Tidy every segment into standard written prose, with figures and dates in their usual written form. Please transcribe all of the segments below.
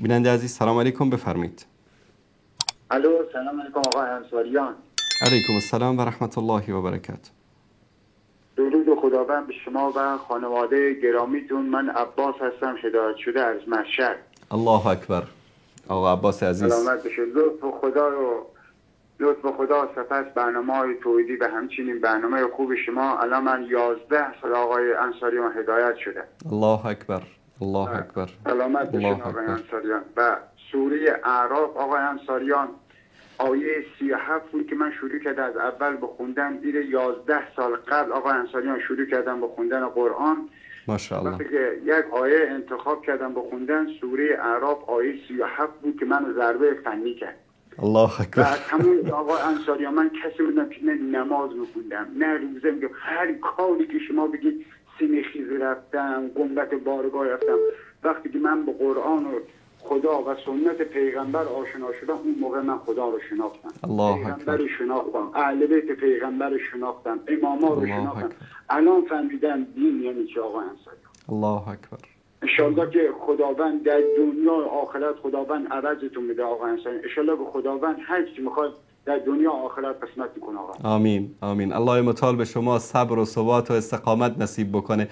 بیننده عزیز سلام علیکم، بفرمایید. الو سلام علیکم آقای انصاریان. علیکم السلام و رحمت الله و برکاته. درود خداوند به شما و خانواده گرامیتون. من عباس هستم، هدایت شده از مشهد. الله اکبر. آقا عباس عزیز سلامت بشید. لطف خدا سپس برنامه‌های توحیدی و همچنین برنامه خوب شما. الان من 11 سال آقای انصاریان هدایت شده. الله اکبر. الله اکبر. سلامت بشید آقای انصاریان. و سوره اعراف آقای انصاریان آیه 37 بود که من شروع کردم از اول به خوندن. زیر 11 سال قبل آقای انصاریان شروع کردم به خوندن قرآن. ماشاءالله. وقتی که یک آیه انتخاب کردم به خوندن، سوره اعراف آیه 37 بود که من ضربه فنی کرد. الله اکبر. و همون آقای انصاریان من کسی بودم که نه نماز میخوندم نه روزه میگم، هر کاری که شما بگید سینه خیز رفتم، گنبت بارگاه رفتم. وقتی که من به قرآن و خدا و سنت پیغمبر آشنا شدم، اون موقع من خدا رو شناختم. پیغمبر رو شناختم، اهل بیت پیغمبر رو شناختم، اماما رو شناختم. الان فهمیدم دین یعنی چه آقای انصاریان. الله اکبر. انشالله که خداوند در دنیا و آخرت خداوند عوضتون بده آقای انصاریان. انشالله که خداوند هر چی میخواد در دنیا و آخرت قسمت میکنه آقا. آمین آمین. الله متعال به شما صبر و ثبات و استقامت نصیب بکنه.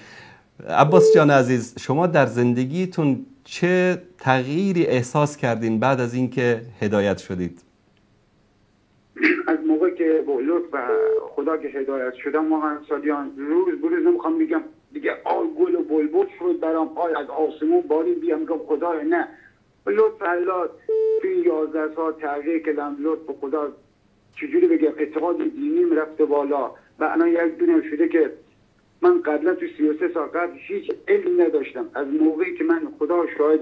عباس جان عزیز، شما در زندگیتون چه تغییری احساس کردین بعد از اینکه هدایت شدید؟ از موقع که با لطف خدا که هدایت شدم آقای انصاریان، روز بروز نمیخوام بگم دیگه گل و بلبل شد برام، از آسمون بارید بیام میگم خدایا نه. با لطف الله توی 11 سال تغییر کردم. لطف خدا چجوری بگم، اعتقاد دینیم رفته بالا و الان یک دونه شده که من قبلا تو 33 سال قبل هیچ علمی نداشتم. از موقعی که من خدا شاهد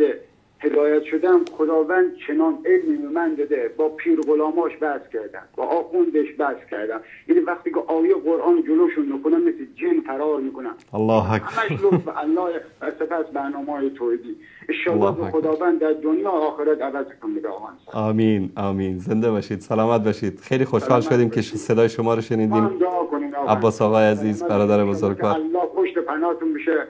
هدایت شدم، خداوند چنان علمی به من داده، با پیر غلاماش بحث کردم، با آخوندش بحث کردم. یعنی وقتی که آیه قرآن جلوشون میکنم مثل جن فرار میکنم. الله اکبر. همش لطف الله و سپس برنامه‌های توحیدی. انشالله که خداوند در دنیا و آخرت عوضتون بده. آمین آمین. زنده باشید، سلامت باشید. خیلی خوشحال شدیم که صدای شما رو شنیدیم. عباس آقای عزیز، برادر بزرگوار. الله پشت پناهتون بشه.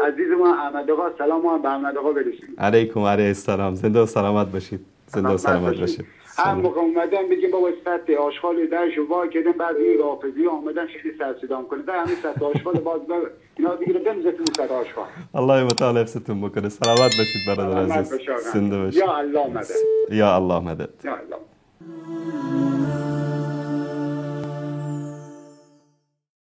عزیز ما احمد آقا، سلام ما به احمد آقا برسونید. علیکم علیه السلام. زنده و سلامت باشید. زنده و سلامت باشید. هم موقع اومدن بگیم بابا سطح آشغال درشو وا کردن، بعد این رافضی آمدن خیلی سر صدام کنه. در همین سطح آشغال باز اینا دیگه بنزه تو سطح آشغال. الله متعال حفظتون بکنه. سلامت باشید برادر عزیز. زنده باشید. یا الله مدد. یا الله مدد. یا الله.